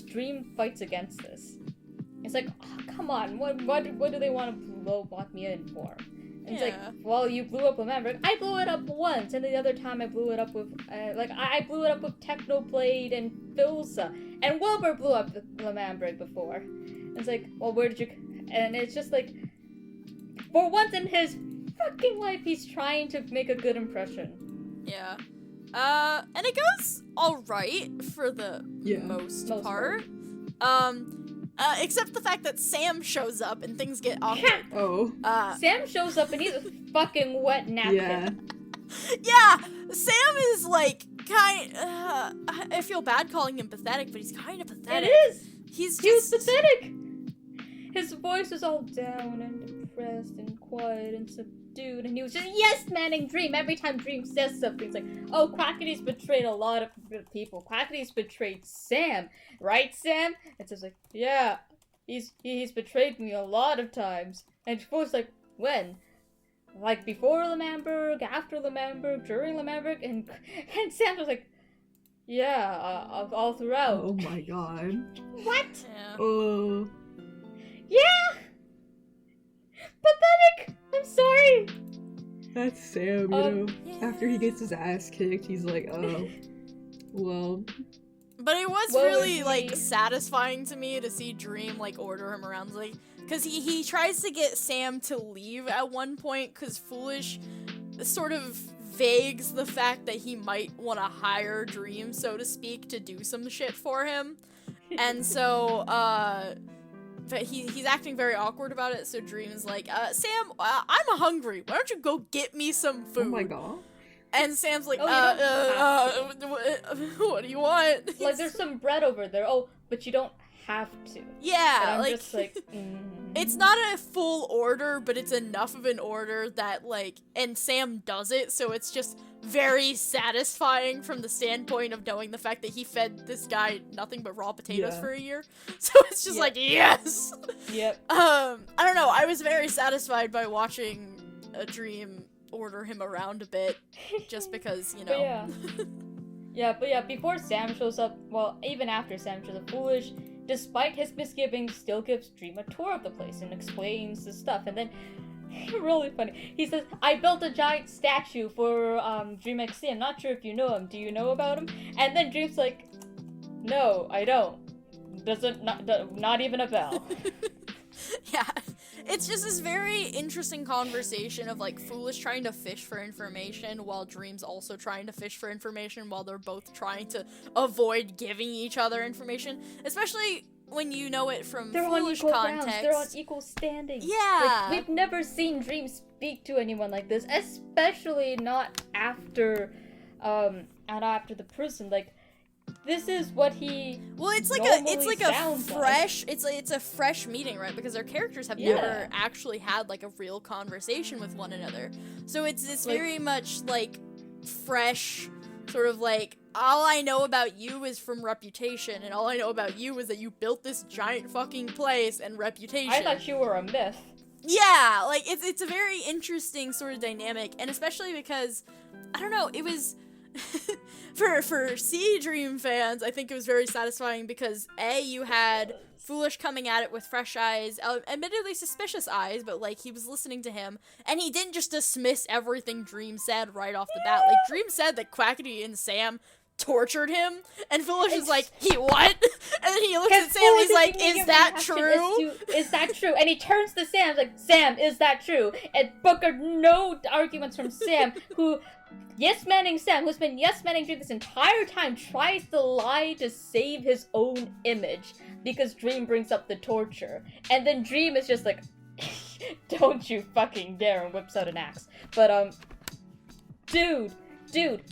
Dream fights against this. It's like, oh, come on, what do they want to blow me in for? And it's like, well, you blew up Lamamberg. I blew it up once, and the other time I blew it up with, I blew it up with Technoblade and Filsa. And Wilbur blew up Lamamberg before. And it's like, well, where did you... And it's just like, for once in his fucking life, he's trying to make a good impression. Yeah. And it goes alright for the most part. Except the fact that Sam shows up and things get awkward. Sam shows up and he's a fucking wet napkin. Yeah, Sam is like I feel bad calling him pathetic, but he's kind of pathetic. It is. He was pathetic. His voice was all down and depressed and quiet and subdued, and he was just yes-manning Dream every time Dream says something. It's like, oh, Quackity's betrayed a lot of people. Quackity's betrayed Sam, right, Sam? It's just like, yeah, he's betrayed me a lot of times. And Fool's like, when? Like before Lamamberg, after Lamamberg, during Lamamberg, and Sam was like, yeah, all throughout. Oh my god. What? Yeah. Yeah! Pathetic! I'm sorry! That's Sam, after he gets his ass kicked, he's like, oh, well. But it was really, like, satisfying to me to see Dream, like, order him around, like, because he tries to get Sam to leave at one point, because Foolish sort of vagues the fact that he might want to hire Dream, so to speak, to do some shit for him. And so, but he's acting very awkward about it, so Dream is like, Sam, I'm hungry. Why don't you go get me some food? Oh my god. And Sam's like, Oh, what do you want? Like, there's some bread over there. Oh, but you don't have to. Yeah, and I'm like, just like, it's not a full order, but it's enough of an order that, like, and Sam does it, so it's just very satisfying from the standpoint of knowing the fact that he fed this guy nothing but raw potatoes for a year. So it's just like, yes! Yep. I don't know, I was very satisfied by watching a Dream order him around a bit, just because, you know. But yeah, before Sam shows up, well, even after Sam shows up, Foolish, despite his misgivings, still gives Dream a tour of the place and explains the stuff. And then, really funny, he says, I built a giant statue for Dream XC. I'm not sure if you know him. Do you know about him? And then Dream's like, no, I don't. Not even a bell. Yeah. It's just this very interesting conversation of, like, Foolish trying to fish for information while Dream's also trying to fish for information while they're both trying to avoid giving each other information. Especially when you know it from Foolish context. They're on equal standing. Yeah. Like, we've never seen Dream speak to anyone like this, especially not after the prison. Like, this is what he it's a fresh meeting, right? Because their characters have never actually had, like, a real conversation with one another. So it's this very much, like, fresh, sort of like, all I know about you is from Reputation, and all I know about you is that you built this giant fucking place and Reputation. I thought you were a myth. Yeah, like, it's a very interesting sort of dynamic, and especially because, I don't know, it was... for Sea Dream fans, I think it was very satisfying because you had Foolish coming at it with fresh eyes, admittedly suspicious eyes, but, like, he was listening to him, and he didn't just dismiss everything Dream said right off the bat. Like, Dream said that Quackity and Sam tortured him, and Foolish is like, he what? And then he looks at Sam and he's like, is that true? Is that true? And he turns to Sam, like, Sam, is that true? And Booker, no arguments from Sam, who... yes-manning Sam, who's been yes-manning Dream this entire time, tries to lie to save his own image because Dream brings up the torture. And then Dream is just like, don't you fucking dare, and whips out an axe. But, dude,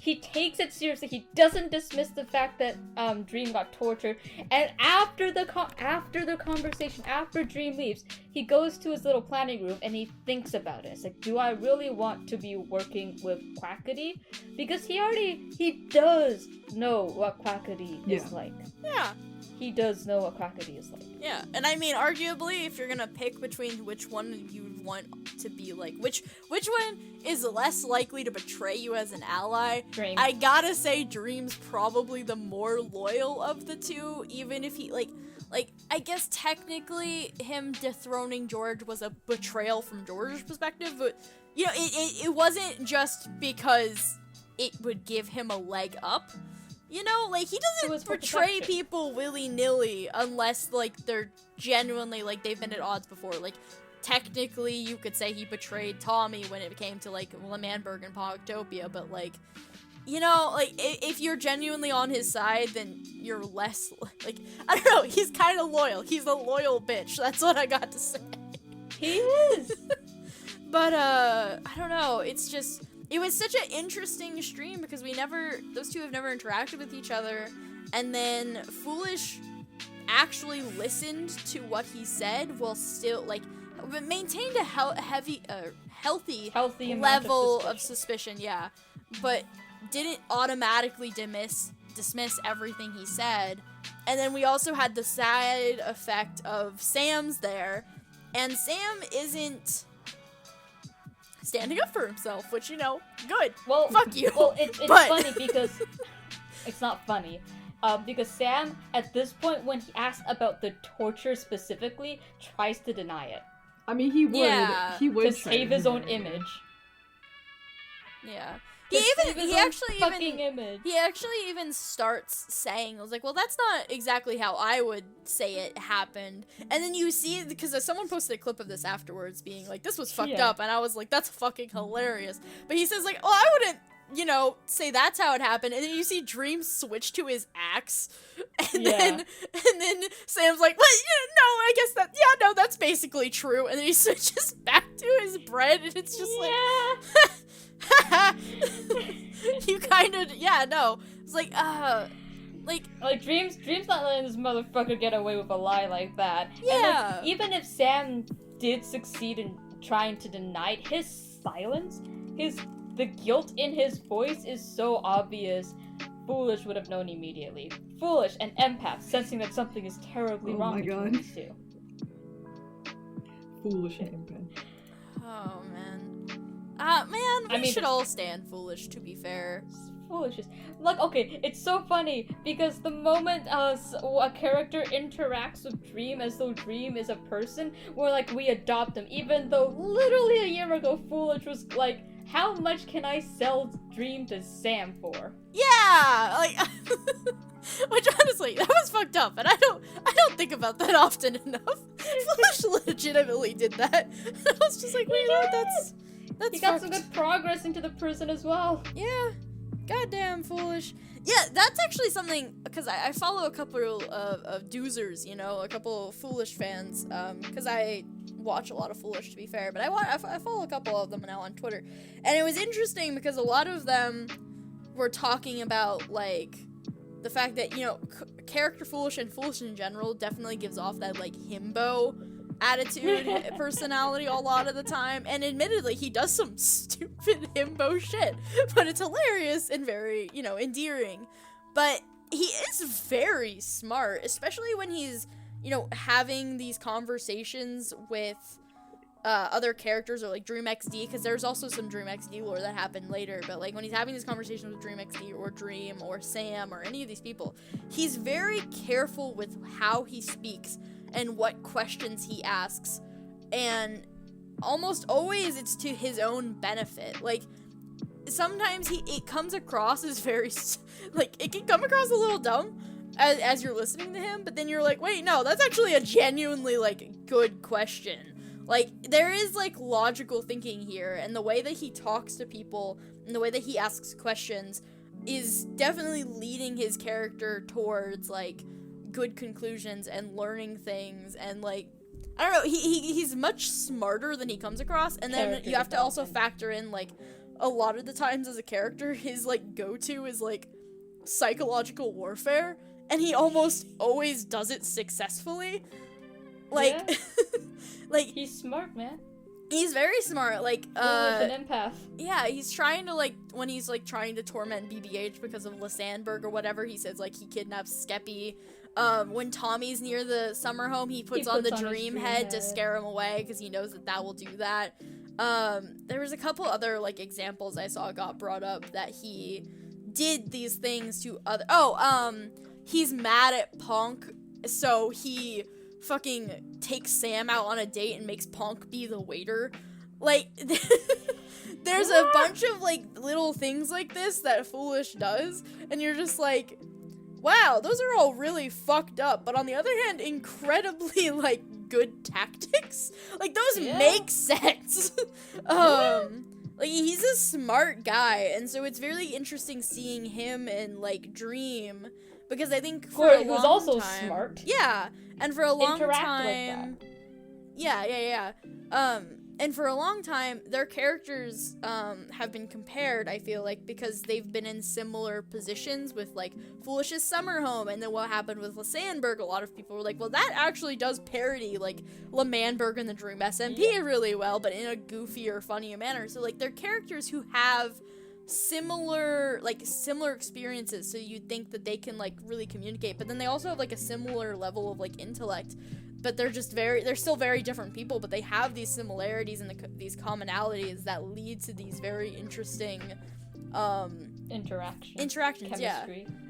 he takes it seriously. He doesn't dismiss the fact that, Dream got tortured. And after the conversation, after Dream leaves, he goes to his little planning room and he thinks about it. It's like, do I really want to be working with Quackity? Because he does know what Quackity is like. Yeah. He does know what Quackity is like. Yeah, and I mean, arguably, if you're gonna pick between which one you want to be like, which one is less likely to betray you as an ally, Dream. I gotta say Dream's probably the more loyal of the two, even if he, like, I guess technically him dethroning George was a betrayal from George's perspective, but, you know, it wasn't just because it would give him a leg up. You know, like, he doesn't betray people willy-nilly unless, like, they're genuinely, like, they've been at odds before. Like, technically, you could say he betrayed Tommy when it came to, like, Lemanberg and Pogtopia, but, like, you know, like, if you're genuinely on his side, then you're less, like, I don't know, he's kind of loyal. He's a loyal bitch. That's what I got to say. He is! But, I don't know, it's just... It was such an interesting stream because those two have never interacted with each other, and then Foolish actually listened to what he said while still, like, maintained a healthy level of suspicion, yeah, but didn't automatically dismiss everything he said. And then we also had the side effect of Sam's there, and Sam isn't standing up for himself, which, you know, good. Well, fuck you. Well, it's funny because it's not funny. Because Sam, at this point, when he asks about the torture specifically, tries to deny it. I mean, he would. Yeah. He would to save his own image. Yeah. He actually even starts saying, I was like, well, that's not exactly how I would say it happened. And then you see, because someone posted a clip of this afterwards being like, this was fucked up, and I was like, that's fucking hilarious. But he says, like, oh, I wouldn't, you know, say that's how it happened. And then you see Dream switch to his axe, and then Sam's like, well, yeah, no, I guess that's basically true. And then he switches back to his bread, and it's just like, You kind of, yeah, no. It's like Dream's not letting this motherfucker get away with a lie like that. Yeah. And, like, even if Sam did succeed in trying to deny it, his silence, the guilt in his voice is so obvious. Foolish would have known immediately. Foolish and empath, sensing that something is terribly wrong between these two. Foolish and empath. Oh, man. We should all stand Foolish, to be fair. Foolish is... Like, okay, it's so funny, because the moment a character interacts with Dream as though Dream is a person, we're like, we adopt them, even though literally a year ago, Foolish was like, how much can I sell Dream to Sam for? Yeah! Like... Which, honestly, that was fucked up, and I don't think about that often enough. Foolish legitimately did that. I was just like, wait, no, that's he got fucked. some good progress into the prison as well. Yeah. Goddamn Foolish. Yeah, that's actually something, because I follow a couple of doozers, you know, a couple of Foolish fans, because I watch a lot of Foolish, to be fair, but I follow a couple of them now on Twitter, and it was interesting because a lot of them were talking about, like, the fact that, you know, character Foolish and Foolish in general definitely gives off that, like, himbo attitude, personality a lot of the time, and admittedly, he does some stupid himbo shit, but it's hilarious and very, you know, endearing. But he is very smart, especially when he's, you know, having these conversations with other characters, or like Dream XD, because there's also some Dream XD lore that happened later, but like when he's having these conversations with Dream XD or Dream or Sam or any of these people, he's very careful with how he speaks and what questions he asks, and almost always it's to his own benefit. Like, sometimes it comes across as very, like, it can come across a little dumb as you're listening to him, but then you're like, wait, no, that's actually a genuinely, like, good question. Like, there is, like, logical thinking here, and the way that he talks to people, and the way that he asks questions, is definitely leading his character towards, like, good conclusions and learning things, and, like, I don't know, he's much smarter than he comes across, and then you have to also factor in, like, a lot of the times as a character, his, like, go-to is, like, psychological warfare, and he almost always does it successfully. Like, yeah. Like, he's smart, man. He's very smart, like, an empath. Yeah, he's trying to, like, when he's, like, trying to torment BBH because of Sandberg or whatever, he says, like, he kidnaps Skeppy. When Tommy's near the summer home, he puts on the dream head to scare him away, because he knows that will do that. There was a couple other, like, examples I saw got brought up that he did these things to other- he's mad at Punk, so he fucking takes Sam out on a date and makes Punk be the waiter. Like, there's a bunch of, like, little things like this that Foolish does, and you're just like, wow, those are all really fucked up, but on the other hand, incredibly, like, good tactics. Like, those make sense. Like, he's a smart guy, and so it's really interesting seeing him in, like, Dream, because I think for a long time... who's also smart. Yeah, and for a long time... Like that. Yeah. And for a long time, their characters have been compared, I feel like, because they've been in similar positions with, like, Foolish's summer home, and then what happened with Sandberg, a lot of people were like, well, that actually does parody, like, Manberg and the Dream SMP really well, but in a goofier, funnier manner. So, like, they're characters who have similar experiences, so you'd think that they can, like, really communicate, but then they also have, like, a similar level of, like, intellect. But they're still very different people, but they have these similarities and these commonalities that lead to these very interesting interactions. Chemistry. Yeah.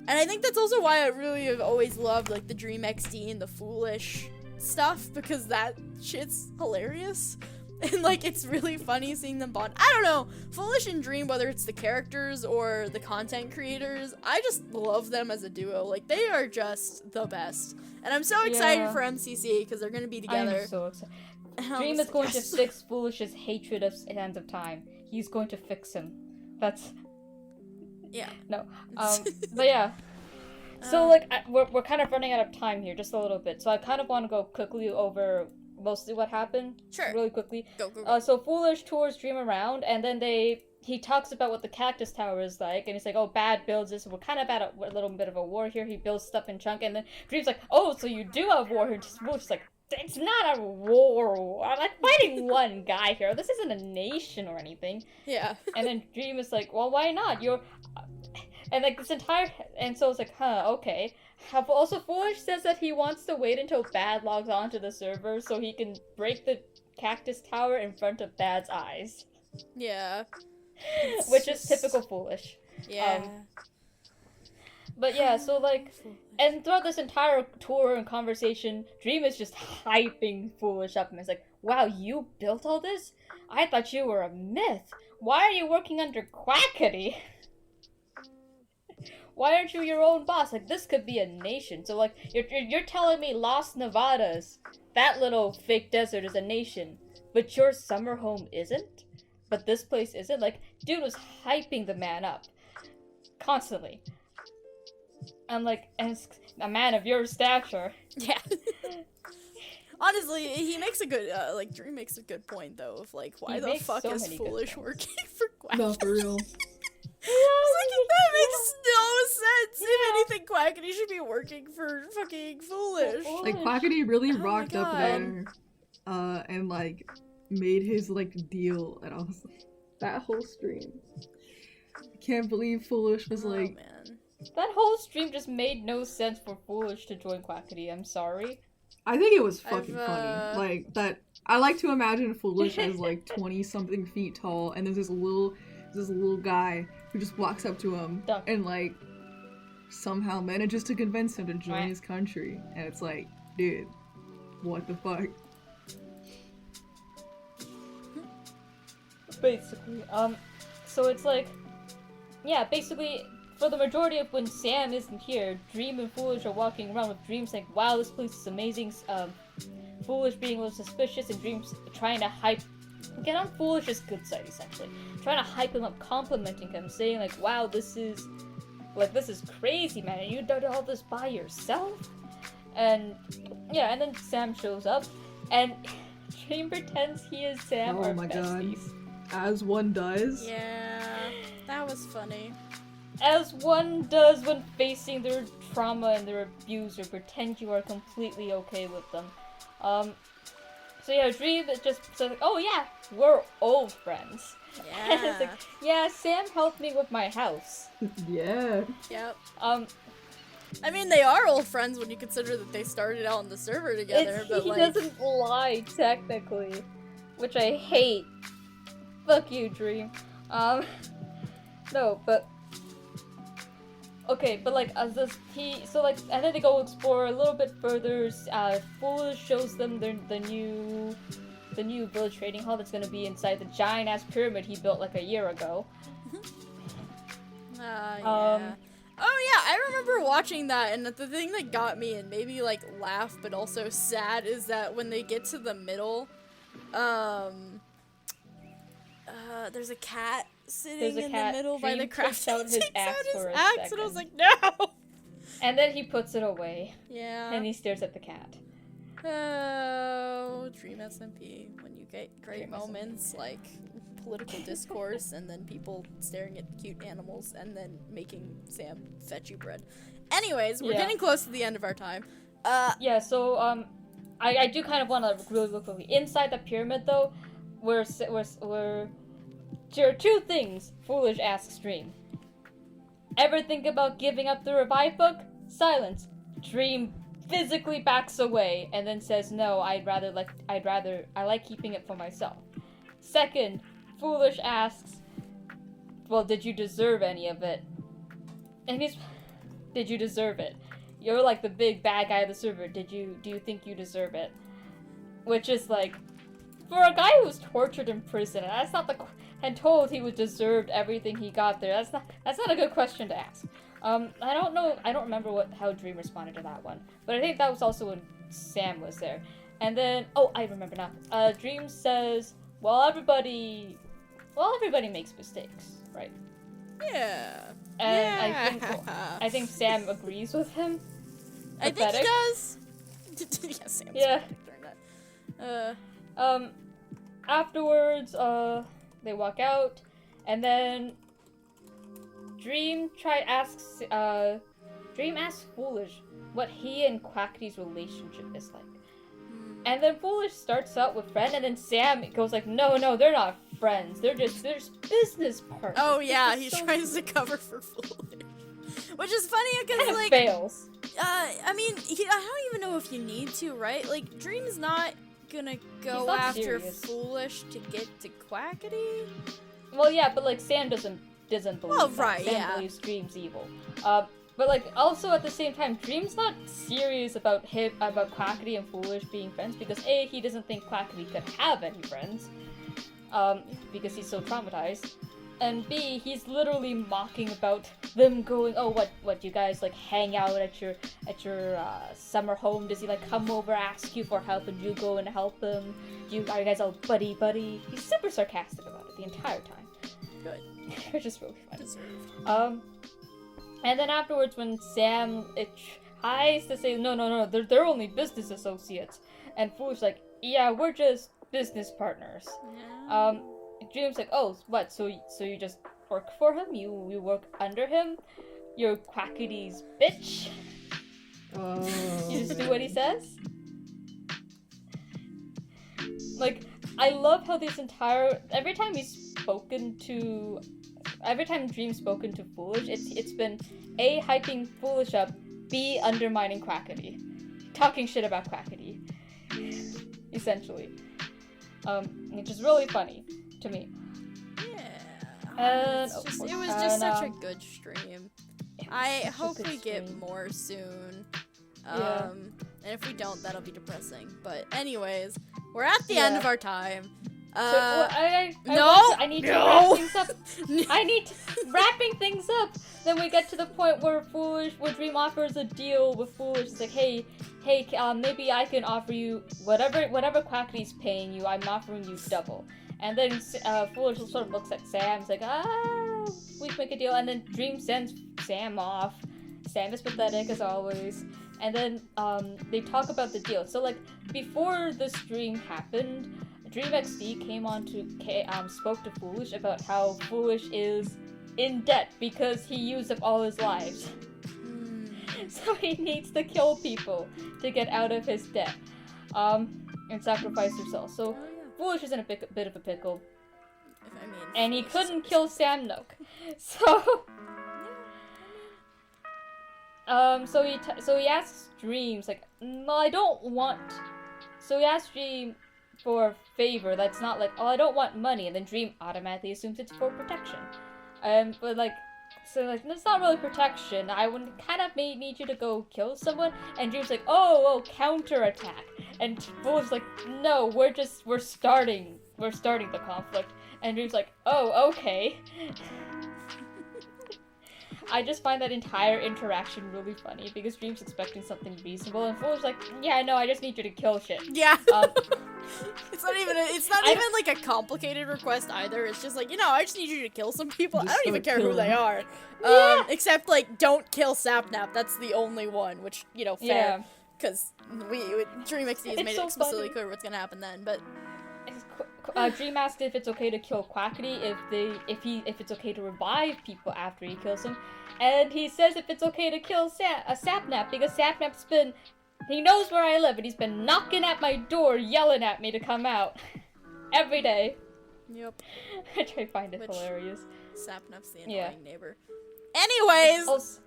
And I think that's also why I really have always loved, like, the Dream XD and the Foolish stuff, because that shit's hilarious. And, like, it's really funny seeing them bond. I don't know, Foolish and Dream, whether it's the characters or the content creators, I just love them as a duo. Like, they are just the best. And I'm so excited for MCC, because they're going to be together. I'm so excited. Dream is going to fix Foolish's hatred of Sands of Time. He's going to fix him. That's... Yeah. No. But yeah. So, like, we're kind of running out of time here, just a little bit. So I kind of want to go quickly over mostly what happened. Sure. Really quickly. Go. So Foolish tours Dream around, and then they he talks about what the cactus tower is like, and he's like, oh, Bad builds this, we're kind of at a little bit of a war here, he builds stuff in chunk, and then Dream's like, oh, so you do have war here, just like, it's not a war, I'm like fighting one guy here, this isn't a nation or anything. Yeah. And then Dream is like, well, why not, and like this entire, and so it's like, huh, okay. Also, Foolish says that he wants to wait until Bad logs onto the server so he can break the cactus tower in front of Bad's eyes. Yeah. Which is typical Foolish. Yeah. But yeah, so like, and throughout this entire tour and conversation, Dream is just hyping Foolish up, and it's like, wow, you built all this? I thought you were a myth. Why are you working under Quackity? Why aren't you your own boss? Like, this could be a nation. So like, you're telling me Las Nevadas, that little fake desert, is a nation, but your summer home isn't? But this place isn't? Like, dude was hyping the man up. Constantly. And like, as a man of your stature. Yeah. Honestly, he makes a good, Dream makes a good point, though, of like, why the fuck is Foolish working for Quackity? No, for real. That makes no sense. Yeah. If anything, Quackity should be working for fucking Foolish. Like, Quackity really rocked up there, and like, made his like deal, and I was like, that whole stream. I can't believe Foolish was like, man. That whole stream just made no sense for Foolish to join Quackity, I'm sorry. I think it was fucking funny. Like, that, I like to imagine Foolish as like 20-something feet tall, and there's this little guy who just walks up to him and like somehow manages to convince him to join his country, and it's like, dude, what the fuck? Basically, so it's like, yeah, basically, for the majority of when Sam isn't here, Dream and Foolish are walking around with Dream saying, wow, this place is amazing, Foolish being a little suspicious, and Dream's trying to get on Foolish's good side, essentially. Trying to hype him up, complimenting him, saying like, wow, this is crazy, man, and you did all this by yourself? And, yeah, and then Sam shows up, and Dream pretends he is Sam, oh our my besties. God. As one does. Yeah, that was funny. As one does when facing their trauma and their abuser, pretend you are completely okay with them. So yeah, Dream just says like, oh yeah, we're old friends. Yeah. And it's like, yeah, Sam helped me with my house. Yeah. Yep. I mean, they are old friends when you consider that they started out on the server together, but he like... doesn't lie, technically. Which I hate. Fuck you, Dream. No, but... Okay, but like, and then they go explore a little bit further, Foolish shows them the new village trading hall that's gonna be inside the giant-ass pyramid he built like a year ago. Yeah. Oh yeah, I remember watching that, and the thing that got me and made me like laugh but also sad is that when they get to the middle, there's a cat sitting in the middle by the craft and takes out his axe, and I was like, no! And then he puts it away. Yeah. And he stares at the cat. Oh, Dream SMP, when you get great Dream moments, SMP. like political discourse, and then people staring at cute animals, and then making Sam fetch you bread. Anyways, we're getting close to the end of our time. Yeah, so, I do kind of want to really look quickly. Inside the pyramid, though, there are two things Foolish asks Dream. Ever think about giving up the revive book? Silence. Dream physically backs away and then says, no, I like keeping it for myself. Second, Foolish asks, well, did you deserve any of it? And did you deserve it? You're like the big bad guy of the server. Do you think you deserve it? Which is like, for a guy who was tortured in prison, and told he was deserved everything he got there, that's not a good question to ask. I don't remember how Dream responded to that one, but I think that was also when Sam was there. And then, oh, I remember now. Dream says, well, everybody makes mistakes, right? Yeah. And I think Sam agrees with him. I think he does. Yeah, Sam's pathetic during that. Afterwards, they walk out, And then Dream asks Foolish what he and Quackity's relationship is like. And then Foolish starts out with friend, and then Sam goes like, no, they're not friends. They're just business partners. Oh yeah, he tries to cover for Foolish. Which is funny because like fails. I mean, I don't even know if you need to, right? Like Dream's not gonna go after Foolish to get to Quackity. Well, yeah, but like Sam doesn't believe that. Sam believes Dream's evil. But like also at the same time, Dream's not serious about Quackity and Foolish being friends because A, he doesn't think Quackity could have any friends, because he's so traumatized, and B, he's literally mocking about them going, oh, what you guys like hang out at your summer home? Does he like come over, ask you for help, and you go and help him? Are you guys all buddy? He's super sarcastic about it the entire time. Good. Which is really fun. And then afterwards, when Sam tries to say, no, they're only business associates, and Fool's like, yeah, we're just business partners. Yeah. Dream's like, oh, what? So you just work for him? You work under him? You're Quackity's bitch? Oh. You just do what he says? Like, I love how every time Dream's spoken to Foolish, it's been A, hyping Foolish up, B, undermining Quackity. Talking shit about Quackity. Essentially. Which is really funny to me. Yeah. It was just such a good stream. I hope we get more soon. And if we don't, that'll be depressing. But anyways, we're at the end of our time. I need to wrap things up. Wrapping things up. Then we get to the point where Dream offers a deal with Foolish. It's like, hey, maybe I can offer you whatever Quackity's paying you. I'm offering you double. And then Foolish sort of looks at Sam. It's like, we can make a deal. And then Dream sends Sam off. Sam is pathetic as always. And then they talk about the deal. So like before the stream happened, Dream XD came on to spoke to Foolish about how Foolish is in debt because he used up all his lives. So he needs to kill people to get out of his debt, and sacrifice himself. So Foolish is in a bit of a pickle, and he couldn't kill Sam Nook. So so he asks Dreams like, no, I don't want. So he asks Dream for a favor that's not like, oh, I don't want money, and then Dream automatically assumes it's for protection. But like, so like, that's not really protection. I would kind of need you to go kill someone, and Dream's like, oh, counterattack. And Fool's like, no, we're starting the conflict. And Dream's like, oh, okay. I just find that entire interaction really funny because Dream's expecting something reasonable, and Fool's like, yeah, no, I just need you to kill shit. Yeah. It's not even like a complicated request either. It's just like, I just need you to kill some people. I don't even care who they are. Yeah. Except like, don't kill Sapnap. That's the only one, which, fair. Because Dream XD has made it explicitly clear what's gonna happen then, but... Dream asked if it's okay to kill Quackity, if it's okay to revive people after he kills them, and he says if it's okay to kill Sapnap because Sapnap's he knows where I live and he's been knocking at my door, yelling at me to come out every day. Yep. Which I find it hilarious. Sapnap's the annoying neighbor. Anyways.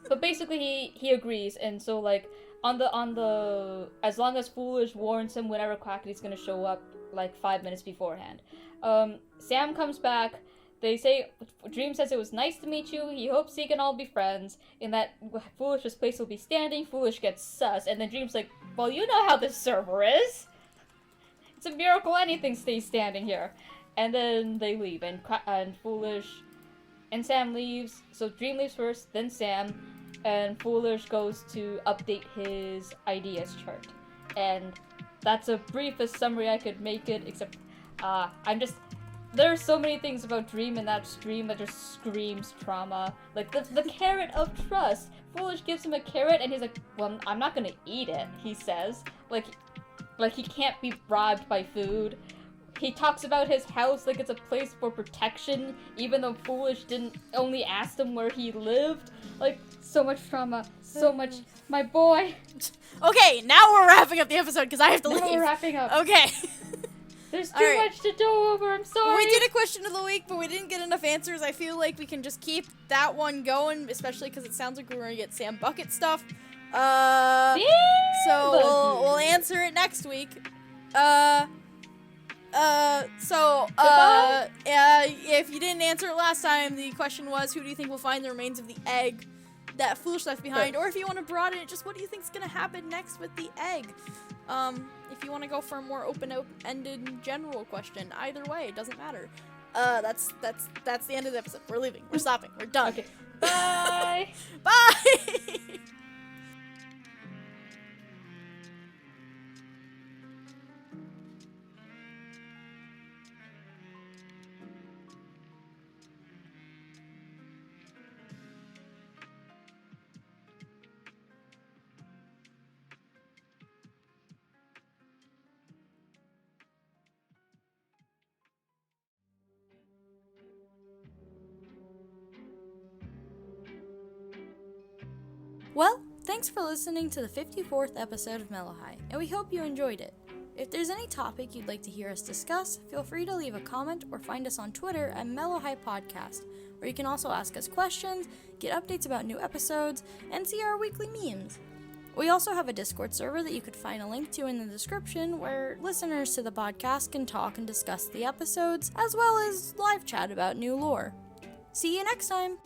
But basically he agrees, and so like. On the as long as Foolish warns him whenever Quackity's gonna show up, like 5 minutes beforehand. Sam comes back. They say Dream says it was nice to meet you. He hopes he can all be friends. In that Foolish's place will be standing. Foolish gets sus, and then Dream's like, well, you know how this server is. It's a miracle anything stays standing here. And then they leave, and Foolish and Sam leaves. So Dream leaves first, then Sam. And Foolish goes to update his ideas chart. And that's the briefest summary I could make it, except there's so many things about Dream in that stream that just screams trauma. Like the carrot of trust. Foolish gives him a carrot and he's like, well, I'm not gonna eat it, he says. Like he can't be bribed by food. he talks about his house like it's a place for protection, even though Foolish didn't only ask him where he lived. Like, so much trauma, so much, my boy. Okay, now we're wrapping up the episode because I have to Now leave. we're wrapping up. Okay. There's too Alright. much to go over, I'm sorry. We did a question of the week, but we didn't get enough answers. I feel like we can just keep that one going, especially because it sounds like we're going to get Sam Bucket stuff. So we'll answer it next week. If you didn't answer it last time, the question was, who do you think will find the remains of the egg that Foolish left behind? Or if you want to broaden it, just what do you think's gonna happen next with the egg? If you want to go for a more open-ended general question, either way, it doesn't matter. That's the end of the episode. We're leaving. We're stopping. We're done. Okay. Bye. Bye. Well, thanks for listening to the 54th episode of Mellohi, and we hope you enjoyed it. If there's any topic you'd like to hear us discuss, feel free to leave a comment or find us on Twitter at Mellohi Podcast, where you can also ask us questions, get updates about new episodes, and see our weekly memes. We also have a Discord server that you could find a link to in the description, where listeners to the podcast can talk and discuss the episodes, as well as live chat about new lore. See you next time!